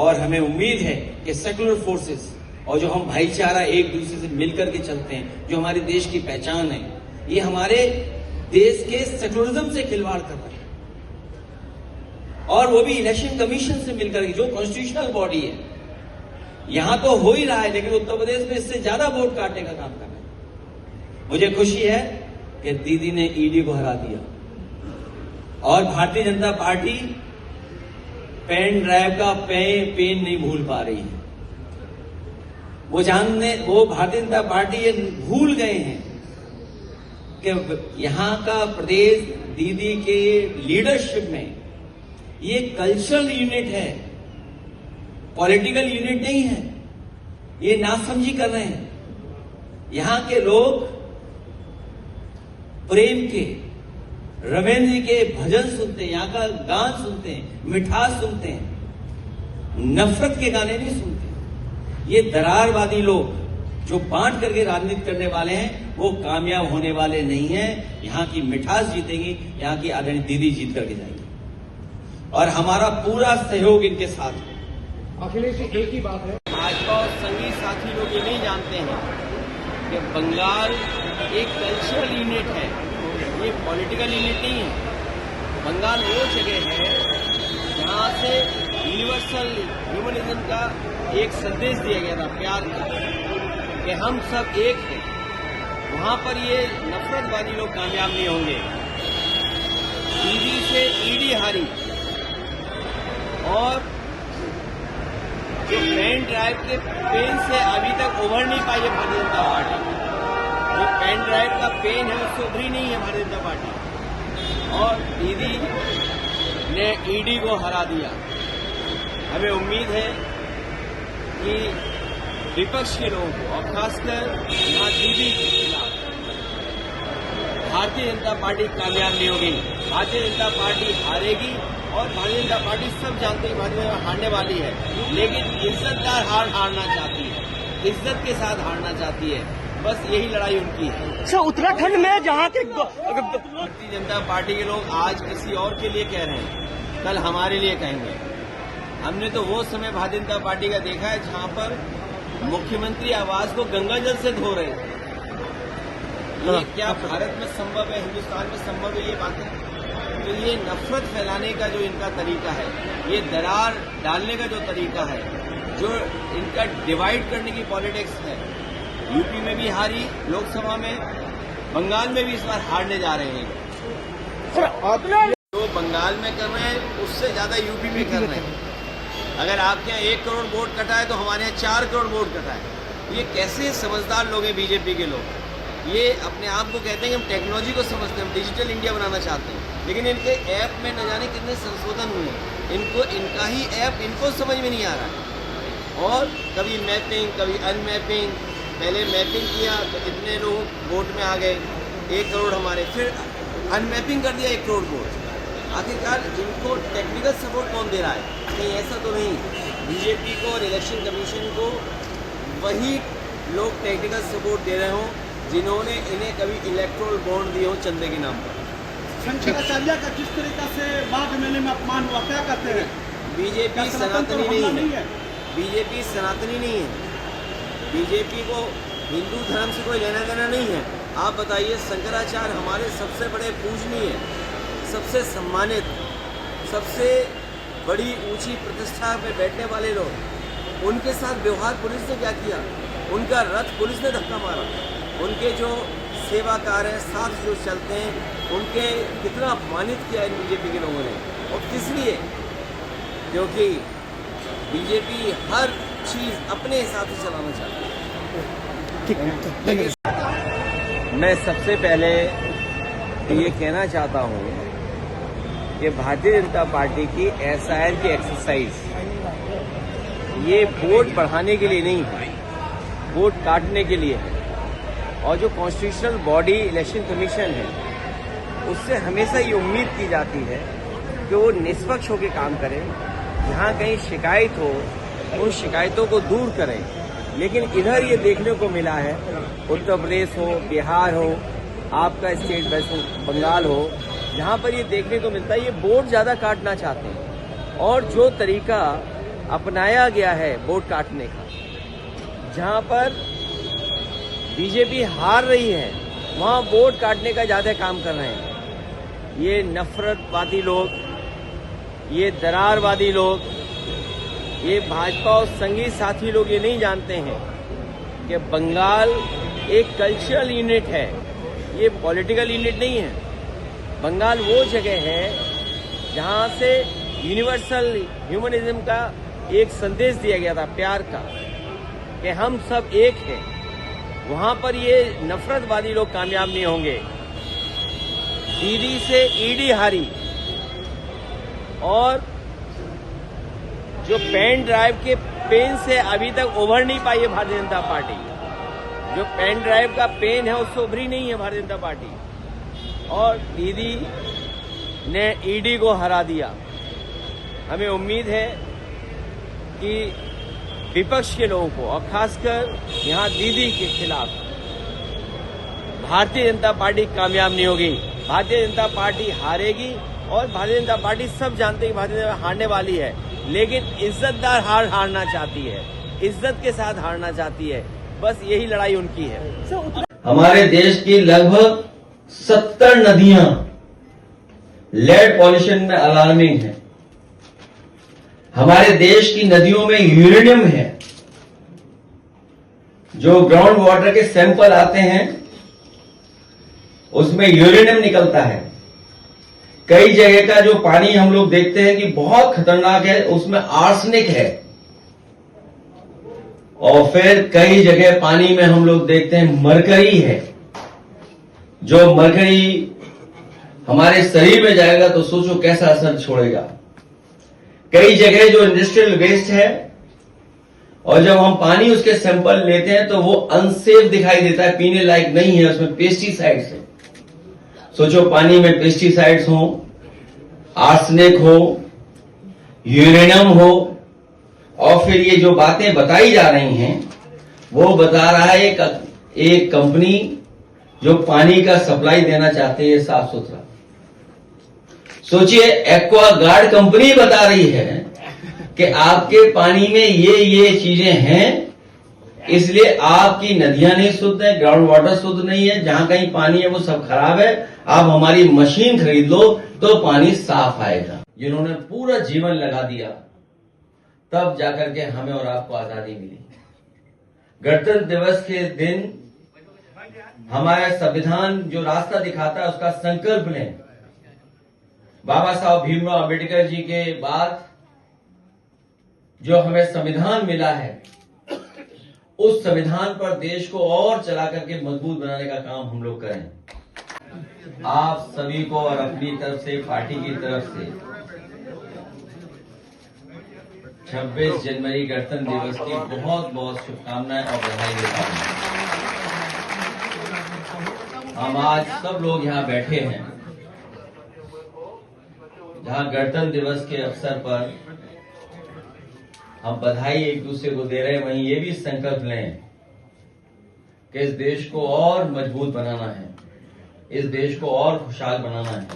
और हमें उम्मीद है कि सेकुलर फोर्सेस और जो हम भाईचारा एक दूसरे से मिलकर के चलते हैं, जो हमारे देश की पहचान है, ये हमारे देश के सेकुलरिज्म से खिलवाड़ कर रहे हैं। और वो भी इलेक्शन कमीशन से मिलकर के, जो कॉन्स्टिट्यूशनल बॉडी है। यहां तो हो ही रहा है, लेकिन उत्तर प्रदेश में इससे ज्यादा वोट काटने का काम कर रहे हैं। मुझे खुशी है कि दीदी ने ईडी को हरा दिया और Bharatiya Janata party pen drive का पेन नहीं भूल पा रही है। वो भारतीय जनता पार्टी ये भूल गए हैं कि यहां का प्रदेश दीदी के लीडरशिप में ये कल्चरल यूनिट है, पॉलिटिकल यूनिट नहीं है। ये नासमझी कर रहे हैं। यहां के लोग प्रेम के, रविंद्र जी के भजन सुनते हैं, यहां का गान सुनते हैं, मिठास सुनते हैं, नफरत के गाने नहीं सुनते। ये दरारवादी लोग जो बांट करके राजनीति करने वाले हैं, वो कामयाब होने वाले नहीं हैं। यहां की मिठास जीतेगी, यहां की आदरणीय दीदी जीत करके जाएगी और हमारा पूरा सहयोग इनके साथ है। अखिलेश जी, एक ही बात है, भाजपा और संगी साथी लोग ये नहीं जानते हैं कि बंगाल एक कल्चरल यूनिट है, ये पॉलिटिकल यूनिट नहीं है। बंगाल वो जगह है जहां से यूनिवर्सल ह्यूमनिज्म का एक संदेश दिया गया था, प्यार का, कि हम सब एक हैं। वहां पर ये नफरतवादी लोग कामयाब नहीं होंगे। दीदी से ईडी हारी और जो पेन ड्राइव के पेन से अभी तक उभर नहीं पाई है भारतीय जनता पार्टी। जो पेन ड्राइव का पेन है उससे उभरी नहीं है भारतीय जनता पार्टी और दीदी ने ईडी को हरा दिया। हमें उम्मीद है कि विपक्ष के लोगों को और खासकर यहाँ दीदी के खिलाफ भारतीय जनता पार्टी कामयाब नहीं होगी। भारतीय जनता पार्टी हारेगी और भारतीय जनता पार्टी सब जानते हैं भारतीय जनता हारने वाली है, लेकिन इज्जतदार हारना चाहती है, इज्जत के साथ हारना चाहती है। बस यही लड़ाई उनकी है। अच्छा, उत्तराखंड में जहाँ के भारतीय जनता पार्टी के लोग आज किसी और के लिए कह रहे हैं, कल हमारे लिए कहेंगे। हमने तो वो समय भारतीय जनता पार्टी का देखा है जहां पर मुख्यमंत्री आवास को गंगाजल से धो रहे थे। ये क्या भारत में संभव है, हिंदुस्तान में संभव है ये बातें? तो ये नफरत फैलाने का जो इनका तरीका है, ये दरार डालने का जो तरीका है, जो इनका डिवाइड करने की पॉलिटिक्स है, यूपी में भी हारी लोकसभा में, बंगाल में भी इस बार हारने जा रहे हैं। जो बंगाल में कर रहे हैं उससे ज्यादा यूपी में कर रहे हैं। अगर आपके यहाँ 1 करोड़ वोट कटा है तो हमारे यहाँ 4 करोड़ वोट कटा है। ये कैसे समझदार लोग हैं बीजेपी के लोग। ये अपने आप को कहते हैं कि हम टेक्नोलॉजी को समझते हैं, हम डिजिटल इंडिया बनाना चाहते हैं, लेकिन इनके ऐप में न जाने कितने संशोधन हुए हैं। इनको इनका ही ऐप इनको समझ में नहीं आ रहा है। और कभी मैपिंग, कभी अनमैपिंग। पहले मैपिंग किया तो इतने लोग वोट में आ गए, 1 करोड़ हमारे, फिर अनमैपिंग कर दिया 1 करोड़ वोट। आखिरकार इनको टेक्निकल सपोर्ट कौन दे रहा है? नहीं, ऐसा तो नहीं। बीजेपी को और इलेक्शन कमीशन को वही लोग टेक्निकल सपोर्ट दे रहे हों जिन्होंने इन्हें कभी इलेक्ट्रोल बॉन्ड दिए हों चंदे के नाम पर। शंकराचार्य का जिस तरीका से बाघ मेले में अपमान हुआ, क्या कहते हैं? बीजेपी सनातनी नहीं है। बीजेपी सनातनी नहीं है। बीजेपी को हिंदू धर्म से कोई लेना देना नहीं है। आप बताइए, शंकराचार्य हमारे सबसे बड़े पूजनीय, सबसे सम्मानित, सबसे बड़ी ऊंची प्रतिष्ठा पे बैठने वाले लोग, उनके साथ व्यवहार पुलिस ने क्या किया? उनका रथ पुलिस ने धक्का मारा। उनके जो सेवाकार हैं, साथ जो चलते हैं, उनके कितना अपमानित किया इन बीजेपी के लोगों ने। और किस लिए? क्योंकि बीजेपी हर चीज अपने हिसाब से चलाना चाहती है। मैं सबसे पहले ये कहना चाहता हूँ कि भारतीय जनता पार्टी की एसआईआर की एक्सरसाइज ये वोट बढ़ाने के लिए नहीं है, वोट काटने के लिए है। और जो कॉन्स्टिट्यूशनल बॉडी इलेक्शन कमीशन है, उससे हमेशा ये उम्मीद की जाती है कि वो निष्पक्ष होकर काम करें। जहाँ कहीं शिकायत हो, उन शिकायतों को दूर करें। लेकिन इधर ये देखने को मिला है, उत्तर प्रदेश हो, बिहार हो, आपका स्टेट वेस्ट बंगाल हो, जहाँ पर ये देखने को मिलता है ये वोट ज्यादा काटना चाहते हैं। और जो तरीका अपनाया गया है वोट काटने का। जहां पर बीजेपी हार रही है वहां वोट काटने का ज्यादा काम कर रहे हैं। ये नफरतवादी लोग, ये दरारवादी लोग, ये भाजपा और संगी साथी लोग ये नहीं जानते हैं कि बंगाल एक कल्चरल यूनिट है, ये पॉलिटिकल यूनिट नहीं है। बंगाल वो जगह है जहां से यूनिवर्सल ह्यूमनिज्म का एक संदेश दिया गया था, प्यार का, कि हम सब एक हैं। वहां पर ये नफरतवादी लोग कामयाब नहीं होंगे। दीदी से ईडी हारी और जो पेन ड्राइव के पेन से अभी तक उभर नहीं पाई है भारतीय जनता पार्टी। जो पेन ड्राइव का पेन है उससे उभरी नहीं है भारतीय जनता पार्टी, और दीदी ने ईडी को हरा दिया। हमें उम्मीद है कि विपक्ष के लोगों को और खासकर यहां दीदी के खिलाफ भारतीय जनता पार्टी कामयाब नहीं होगी। भारतीय जनता पार्टी हारेगी और भारतीय जनता पार्टी सब जानते हैं कि भारतीय जनता हारने वाली है, लेकिन इज्जतदार हारना चाहती है, इज्जत के साथ हारना चाहती है। बस यही लड़ाई उनकी है। हमारे देश की लगभग 70 नदियां लेड पॉल्यूशन में अलार्मिंग है। हमारे देश की नदियों में यूरेनियम है। जो ग्राउंड वाटर के सैंपल आते हैं उसमें यूरेनियम निकलता है। कई जगह का जो पानी हम लोग देखते हैं कि बहुत खतरनाक है, उसमें आर्सेनिक है। और फिर कई जगह पानी में हम लोग देखते हैं मरकरी है। जो मरकरी हमारे शरीर में जाएगा तो सोचो कैसा असर छोड़ेगा। कई जगह जो इंडस्ट्रियल वेस्ट है और जब हम पानी उसके सैंपल लेते हैं तो वो अनसेफ दिखाई देता है, पीने लायक नहीं है, उसमें पेस्टिसाइड्स है। सोचो पानी में पेस्टिसाइड्स हो, आर्सेनिक हो, यूरेनियम हो, और फिर ये जो बातें बताई जा रही हैं वो बता रहा है एक कंपनी जो पानी का सप्लाई देना चाहती है साफ सुथरा। सोचिए एक्वा गार्ड कंपनी बता रही है कि आपके पानी में ये चीजें हैं, इसलिए आपकी नदियां नहीं शुद्ध है, ग्राउंड वाटर शुद्ध नहीं है, जहां कहीं पानी है वो सब खराब है, आप हमारी मशीन खरीद लो तो पानी साफ आएगा। जिन्होंने पूरा जीवन लगा दिया तब जाकर के हमें और आपको आजादी मिली। गणतंत्र दिवस के दिन हमारा संविधान जो रास्ता दिखाता है उसका संकल्प लें। बाबा साहब भीमराव अंबेडकर जी के बाद जो हमें संविधान मिला है उस संविधान पर देश को और चला करके मजबूत बनाने का काम हम लोग करें। आप सभी को और अपनी तरफ से, पार्टी की तरफ से 26 जनवरी गणतंत्र दिवस की बहुत बहुत शुभकामनाएं और बधाई देता हूं। हम आज सब लोग यहाँ बैठे हैं जहां गणतंत्र दिवस के अवसर पर हम बधाई एक दूसरे को दे रहे हैं, वहीं ये भी संकल्प लें कि इस देश को और मजबूत बनाना है, इस देश को और खुशहाल बनाना है।